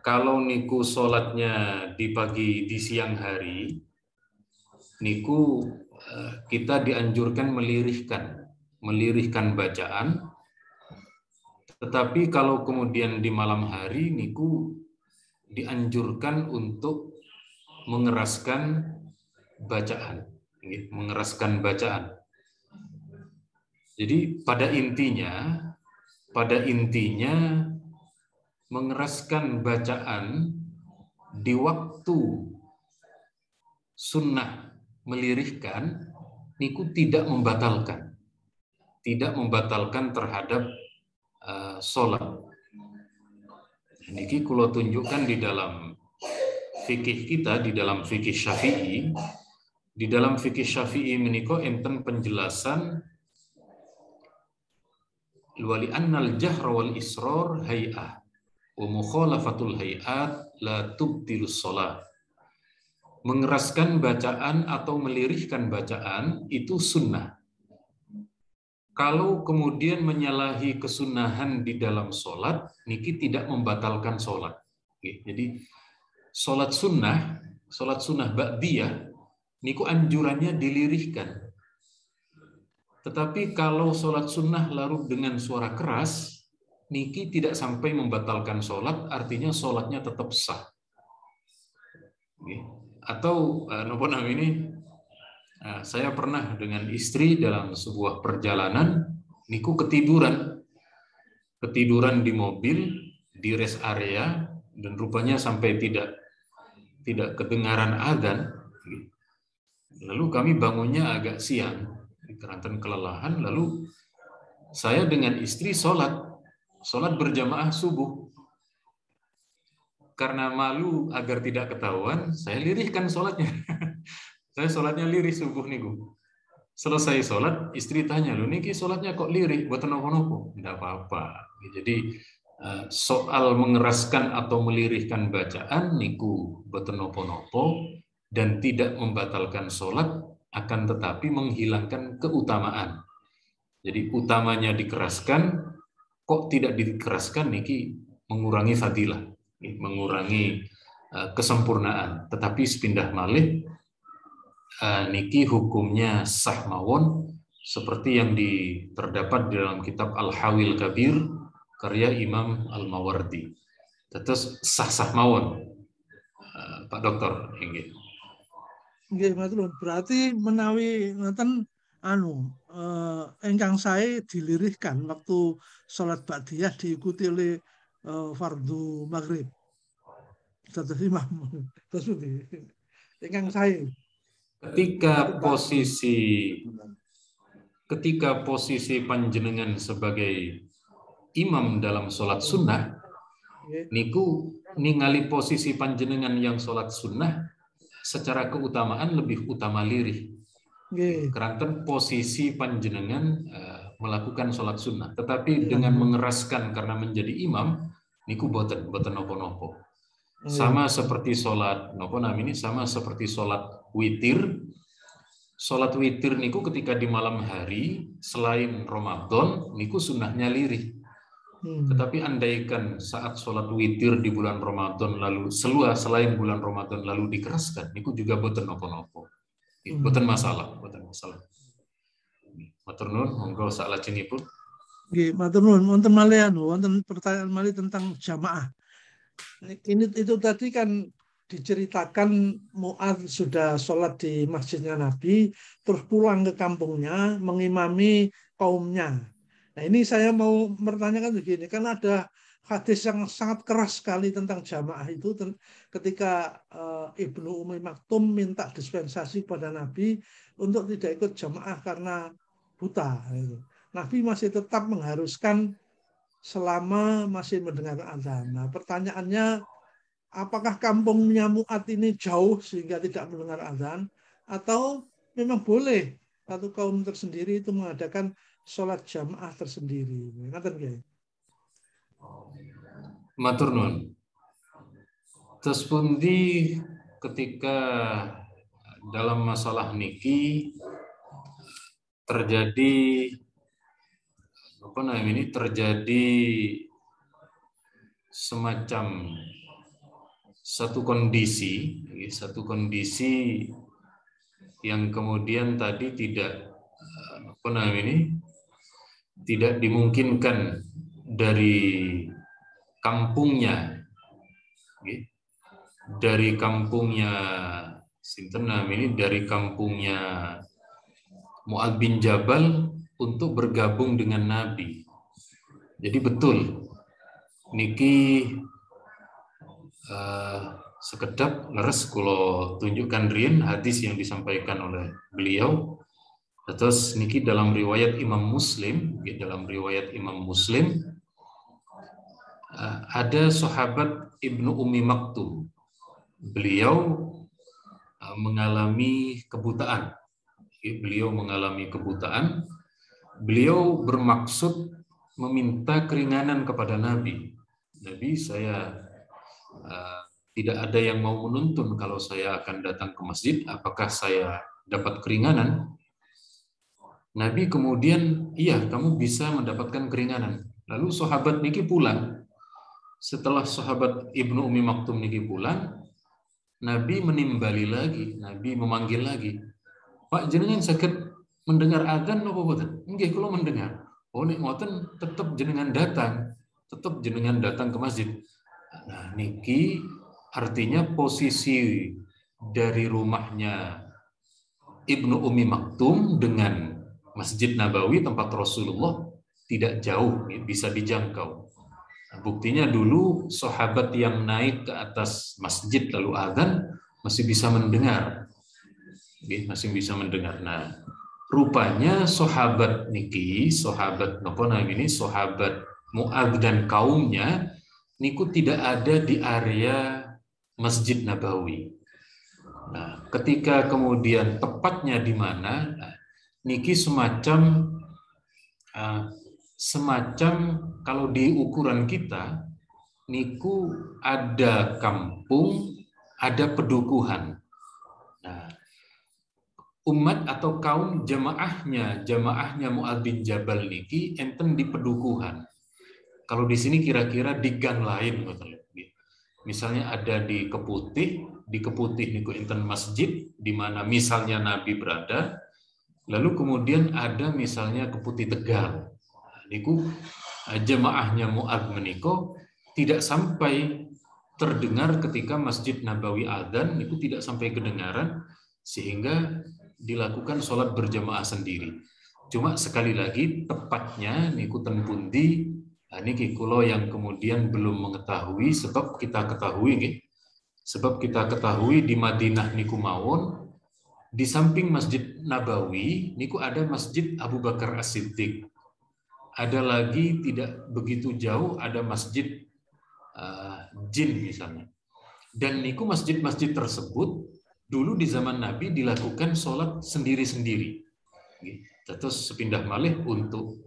Kalau niku sholatnya di pagi di siang hari, niku kita dianjurkan melirihkan bacaan. Tetapi kalau kemudian di malam hari, niku dianjurkan untuk mengeraskan bacaan. Jadi pada intinya mengeraskan bacaan di waktu sunnah melirihkan niku tidak membatalkan terhadap sholat. Niki kula tunjukkan di dalam fikih kita, di dalam fikih Syafi'i. Di dalam fikih Syafi'i menika enten penjelasan wali annal jahr wal israr hay'ah wa mukhalafatul hay'at la tubtilus shalah. Mengeraskan bacaan atau melirihkan bacaan itu sunnah. Kalau kemudian menyalahi kesunahan di dalam sholat, niki tidak membatalkan sholat. Jadi sholat sunnah ba'diyah, niku anjurannya dilirihkan. Tetapi kalau sholat sunnah larut dengan suara keras, niki tidak sampai membatalkan sholat, artinya sholatnya tetap sah. Atau saya pernah dengan istri dalam sebuah perjalanan, niku ketiduran di mobil, di rest area, dan rupanya sampai tidak kedengaran adzan. Lalu kami bangunnya agak siang, dikarenakan kelelahan, lalu saya dengan istri sholat berjamaah subuh. Karena malu agar tidak ketahuan, saya lirihkan sholatnya. Saya sholatnya lirih subuh niku. Selesai sholat, istri tanya, "Lu niki sholatnya kok lirih? Buat nopo-nopo?" Tidak apa-apa. Jadi soal mengeraskan atau melirihkan bacaan niku buat nopo-nopo dan tidak membatalkan sholat, akan tetapi menghilangkan keutamaan. Jadi utamanya dikeraskan, kok tidak dikeraskan niki mengurangi fadilah, mengurangi kesempurnaan. Tetapi sepindah malih niki hukumnya sah mawon seperti yang terdapat di dalam kitab Al-Hawil Kabir karya Imam Al-Mawardi. Terus sah mawon, Pak Dokter. Nggih, matur. Berarti menawi ngoten ingkang sae dilirihkan waktu sholat ba'diyah diikuti oleh fardu maghrib. Dados imam. Terus ingkang sae. ketika posisi panjenengan sebagai imam dalam sholat sunnah, niku ningali posisi panjenengan yang sholat sunnah secara keutamaan lebih utama lirih. Keranten posisi panjenengan melakukan sholat sunnah, tetapi dengan mengeraskan karena menjadi imam, niku boten nopo-nopo. Sama seperti sholat sama seperti sholat witir. Sholat witir niku ketika di malam hari selain Ramadan niku sunnahnya lirih. Tetapi andaikan saat sholat witir di bulan Ramadan lalu selain bulan Ramadan lalu dikeraskan, niku juga boten nopo-nopo. Boten masalah. Matur nuwun, monggo salajengipun. Nggih, matur nuwun. Wonten malih wonten pertanyaan malih tentang jamaah. Itu tadi kan diceritakan Mu'adz sudah sholat di masjidnya Nabi, terus pulang ke kampungnya mengimami kaumnya. Nah, ini saya mau bertanyakan begini, kan ada hadis yang sangat keras sekali tentang jamaah itu ketika Ibnu Ummi Maktum minta dispensasi pada Nabi untuk tidak ikut jamaah karena buta. Nabi masih tetap mengharuskan selama masih mendengar azan. Nah, pertanyaannya, apakah kampungnya Mu'adz ini jauh sehingga tidak mendengar azan, atau memang boleh satu kaum tersendiri itu mengadakan sholat jamaah tersendiri? Ngaten nggih. Matur nuwun. Terus pundi ketika dalam masalah niki terjadi semacam satu kondisi yang kemudian tadi tidak dimungkinkan dari kampungnya Mu'adz bin Jabal untuk bergabung dengan Nabi. Jadi betul niki sekedap leres kula tunjukkan riyen hadis yang disampaikan oleh beliau. Terus niki dalam riwayat Imam Muslim, ada sahabat Ibnu Ummi Maktum. Beliau mengalami kebutaan. Beliau bermaksud meminta keringanan kepada Nabi. Nabi, saya tidak ada yang mau menuntun kalau saya akan datang ke masjid, apakah saya dapat keringanan? Nabi kemudian, iya, kamu bisa mendapatkan keringanan. Lalu sahabat niki pulang. Setelah sahabat Ibnu Ummi Maktum niki pulang, Nabi menimbali lagi, Nabi memanggil lagi. Pak, jenengan saged mendengar adzan napa boten? Nggih, kula mendengar. Oh, nek ngoten tetep jenengan datang ke masjid. Nah, niki artinya posisi dari rumahnya Ibnu Ummi Maktum dengan Masjid Nabawi tempat Rasulullah tidak jauh, bisa dijangkau. Nah, buktinya dulu sahabat yang naik ke atas masjid lalu adzan masih bisa mendengar. Nah, rupanya sahabat Mu'adz dan kaumnya niku tidak ada di area Masjid Nabawi. Nah, ketika kemudian tepatnya di mana, niki semacam kalau di ukuran kita niku ada kampung, ada pedukuhan. Nah, umat atau kaum jamaahnya Mu'adz bin Jabal niki enten di pedukuhan. Kalau di sini kira-kira di gang lain, misalnya ada di Keputih niku enten masjid di mana misalnya Nabi berada, lalu kemudian ada misalnya Keputih Tegal. Niku jamaahnya Mu'adz meniko tidak sampai terdengar ketika Masjid Nabawi adzan, niku tidak sampai kedengaran sehingga dilakukan sholat berjamaah sendiri. Cuma sekali lagi tepatnya niku ten pundi niki kula yang kemudian belum mengetahui, sebab kita ketahui di Madinah niku mawon Di samping Masjid Nabawi niku ada Masjid Abu Bakar As-Siddiq. Ada lagi tidak begitu jauh ada Masjid Jin misalnya. Dan niku masjid-masjid tersebut dulu di zaman Nabi dilakukan sholat sendiri-sendiri. Terus sepindah malih untuk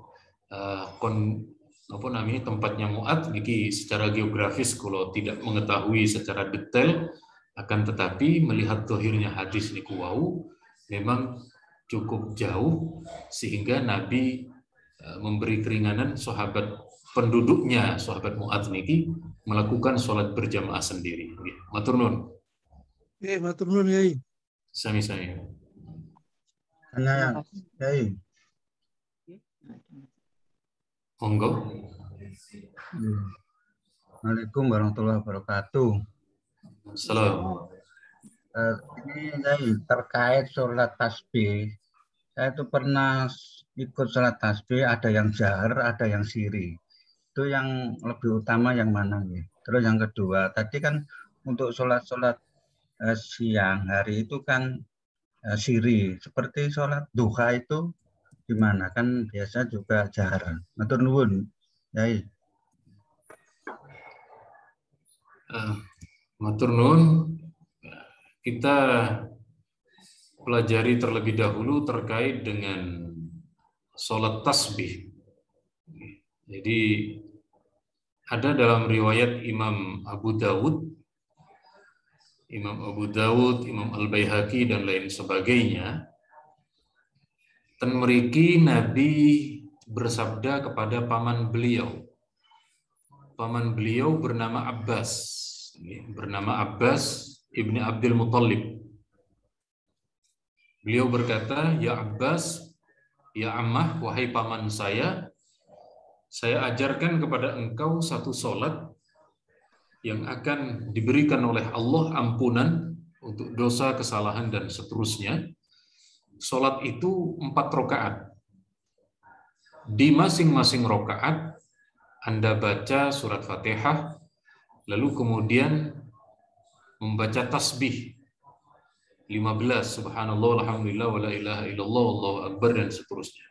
tempatnya Mu'ad niki secara geografis kalau tidak mengetahui secara detail, akan tetapi melihat zahirnya hadis niku wau memang cukup jauh sehingga Nabi memberi keringanan sahabat penduduknya, sahabat Mu'ad niki melakukan sholat berjamaah sendiri. Matur nuwun. Matur nuwun Yai. Sami-sami. Ana Yai. Monggo. Assalamualaikum warahmatullahi wabarakatuh. Salam. Ini Yai, terkait sholat tasbih. Saya itu pernah ikut sholat tasbih, ada yang jahar, ada yang siri. Itu yang lebih utama yang mana nih? Terus yang kedua, tadi kan untuk sholat-sholat siang hari itu kan siri. Seperti sholat duha itu gimana? Kan biasa juga jahar. Matur nuwun, Yai. Matur nuwun. Kita pelajari terlebih dahulu terkait dengan sholat tasbih. Jadi ada dalam riwayat Imam Abu Dawud, Imam Al-Baihaqi dan lain sebagainya, ten mriki Nabi bersabda kepada paman beliau. Paman beliau bernama Abbas, ibni Abdul Muttalib. Beliau berkata, "Ya Abbas, ya Ammah, wahai paman saya ajarkan kepada engkau satu sholat yang akan diberikan oleh Allah ampunan untuk dosa, kesalahan, dan seterusnya. Sholat itu 4 rakaat. Di masing-masing rakaat Anda baca surat Fatihah, lalu kemudian membaca tasbih 15, subhanallah, alhamdulillah, wa la ilaha illallah, wallahu akbar, dan seterusnya."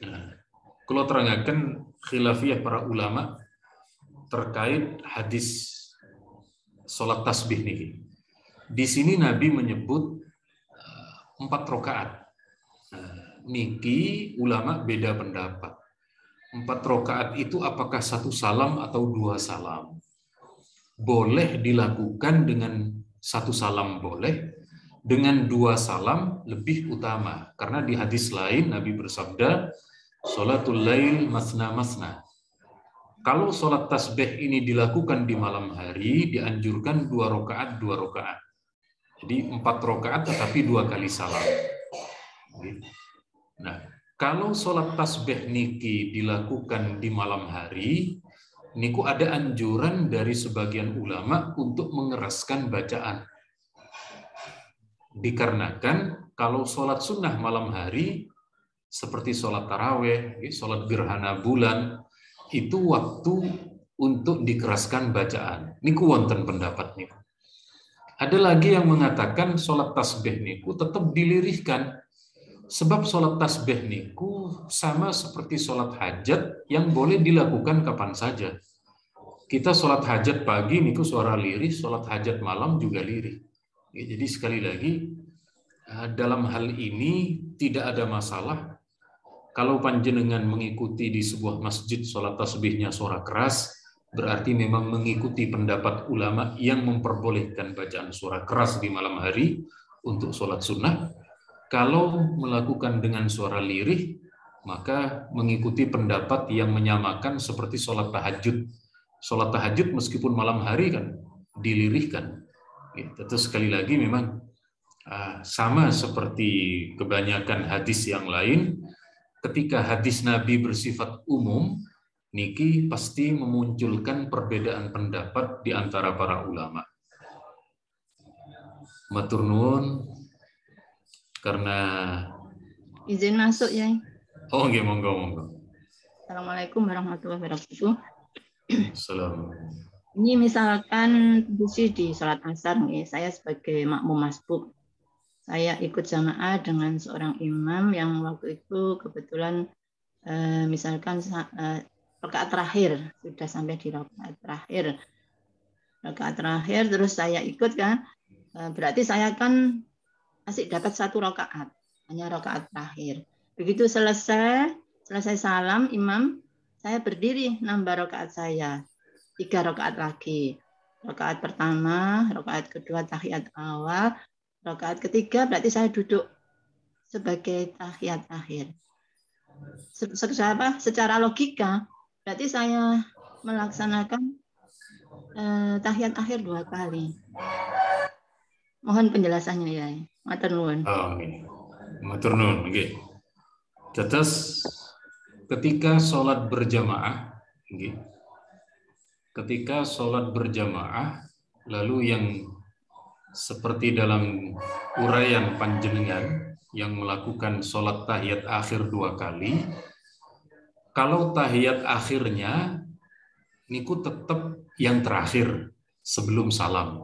Nah, kalau terangkan khilafiyah para ulama terkait hadis sholat tasbih niki. Di sini Nabi menyebut 4 rakaat. Niki ulama beda pendapat. 4 rakaat itu apakah 1 salam atau 2 salam? Boleh dilakukan dengan 1 salam boleh, dengan 2 salam lebih utama. Karena di hadis lain Nabi bersabda, "Sholatul lail masna masna." Kalau sholat tasbih ini dilakukan di malam hari, dianjurkan 2 rakaat, 2 rakaat. Jadi 4 rakaat tetapi 2 kali salam. Nah, kalau sholat tasbih niki dilakukan di malam hari, niku ada anjuran dari sebagian ulama untuk mengeraskan bacaan. Dikarenakan kalau sholat sunnah malam hari, seperti sholat taraweh, sholat gerhana bulan, itu waktu untuk dikeraskan bacaan. Niku wonten pendapat niku. Ada lagi yang mengatakan sholat tasbih niku tetap dilirihkan. Sebab sholat tasbih niku sama seperti sholat hajat yang boleh dilakukan kapan saja. Kita sholat hajat pagi niku suara lirih, sholat hajat malam juga lirih. Jadi sekali lagi, dalam hal ini tidak ada masalah. Kalau panjenengan mengikuti di sebuah masjid sholat tasbihnya suara keras, berarti memang mengikuti pendapat ulama yang memperbolehkan bacaan suara keras di malam hari untuk sholat sunnah. Kalau melakukan dengan suara lirih, maka mengikuti pendapat yang menyamakan seperti sholat tahajud. Sholat tahajud meskipun malam hari kan dilirihkan. Tentu sekali lagi memang sama seperti kebanyakan hadis yang lain. Ketika hadis Nabi bersifat umum, niki pasti memunculkan perbedaan pendapat di antara para ulama. Matur nuwun, karena izin masuk ya. Oh nggih, monggo. Assalamualaikum warahmatullahi wabarakatuh. Salam. Ini misalkan posisi di sholat asar nih, saya sebagai makmum masbuk. saya ikut jamaah dengan seorang imam yang waktu itu kebetulan misalkan rakaat terakhir, sudah sampai di rakaat terakhir terus saya ikut kan, berarti saya kan masih dapat 1 rakaat, hanya rakaat terakhir. Begitu selesai salam imam, saya berdiri nambah rakaat saya 3 rakaat lagi. Rakaat pertama, rakaat kedua tahiyat awal, rakaat ketiga berarti saya duduk sebagai tahiyat akhir. Secara logika berarti saya melaksanakan tahiyat akhir 2 kali. Mohon penjelasannya ya. Matur nuwun. Matur nuwun. Nggih. Tetes ketika sholat berjamaah, lalu yang seperti dalam uraian panjenengan yang melakukan sholat tahiyat akhir 2 kali, kalau tahiyat akhirnya niku tetap yang terakhir sebelum salam.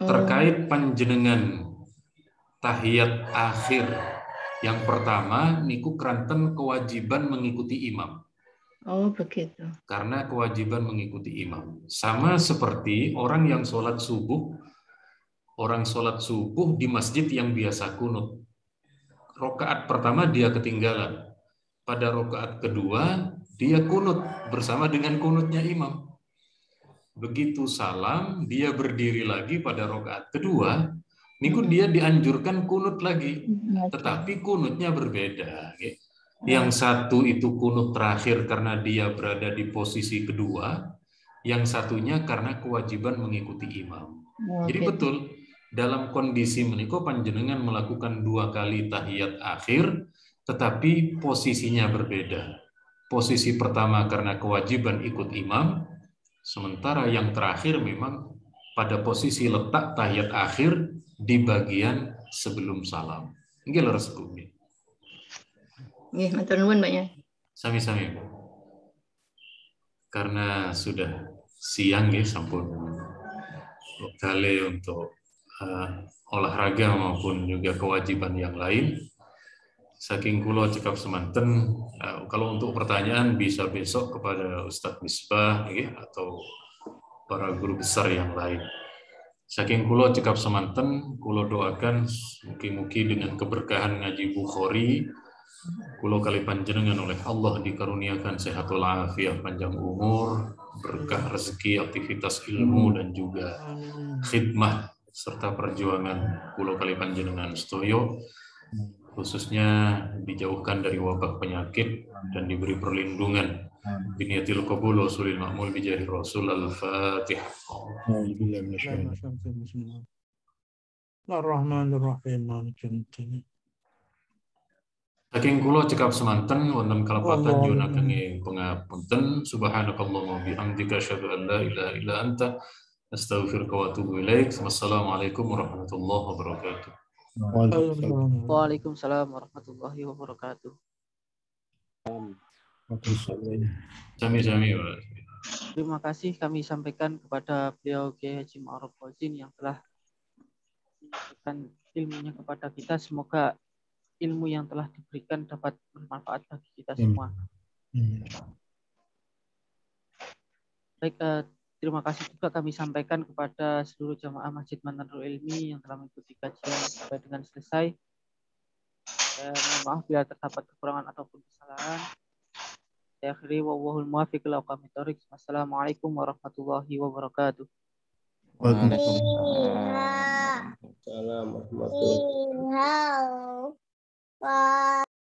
Terkait panjenengan tahiyat akhir yang pertama niku kranten kewajiban mengikuti imam. Oh begitu. Karena kewajiban mengikuti imam. Sama seperti orang yang sholat subuh di masjid yang biasa kunut. Rokaat pertama dia ketinggalan. Pada rokaat kedua dia kunut bersama dengan kunutnya imam. Begitu salam dia berdiri lagi pada rokaat kedua. Niku dia dianjurkan kunut lagi, tetapi kunutnya berbeda. Yang satu itu kunut terakhir karena dia berada di posisi kedua, yang satunya karena kewajiban mengikuti imam. Jadi betul, dalam kondisi menika panjenengan melakukan 2 kali tahiyat akhir, tetapi posisinya berbeda. Posisi pertama karena kewajiban ikut imam, sementara yang terakhir memang pada posisi letak tahiyat akhir di bagian sebelum salam. Nggih leres Bu. Nggih, matur nuwun, Mbak ya. Sami-sami, Bu. Karena sudah siang nggih sampun kali untuk olahraga maupun juga kewajiban yang lain. Saking kula cekap semanten, kalau untuk pertanyaan bisa besok kepada Ustadz Misbah nggih atau para guru besar yang lain. Saking kula cekap semanten, kula doakan mugi-mugi dengan keberkahan ngaji Bukhari, kula kali panjenengan oleh Allah dikaruniakan sehat walafiat, panjang umur, berkah rezeki, aktivitas ilmu dan juga khidmah serta perjuangan kula kali panjenengan sedoyo, khususnya dijauhkan dari wabah penyakit dan diberi perlindungan. Biniyatil qabul wa sulil ma'mul bijahi Rasul al-Fatihah. Saking kula cekap semanten wonten kalepatan junaken pangapunten, subhanakallahumma bihamdika asyhadu an la ilaha illa anta astaghfiruka wa atubu ilaik. Wassalamualaikum warahmatullahi wabarakatuh. Waalaikumsalam warahmatullahi wabarakatuh. Sami-sami, Pak. Terima kasih kami sampaikan kepada beliau Kiai Haji Ma'ruf Fauzin yang telah memberikan ilmunya kepada kita. Semoga ilmu yang telah diberikan dapat bermanfaat bagi kita semua. Baik, terima kasih juga kami sampaikan kepada seluruh jamaah Masjid Manarul Ilmi yang telah mengikuti kajian sampai dengan selesai. Mohon maaf bila terdapat kekurangan ataupun kesalahan. Saya akhiri wallahul muwaffiq ila aqwamit thoriq. Wassalamualaikum warahmatullahi wabarakatuh. Waalaikumsalam warahmatullahi wabarakatuh.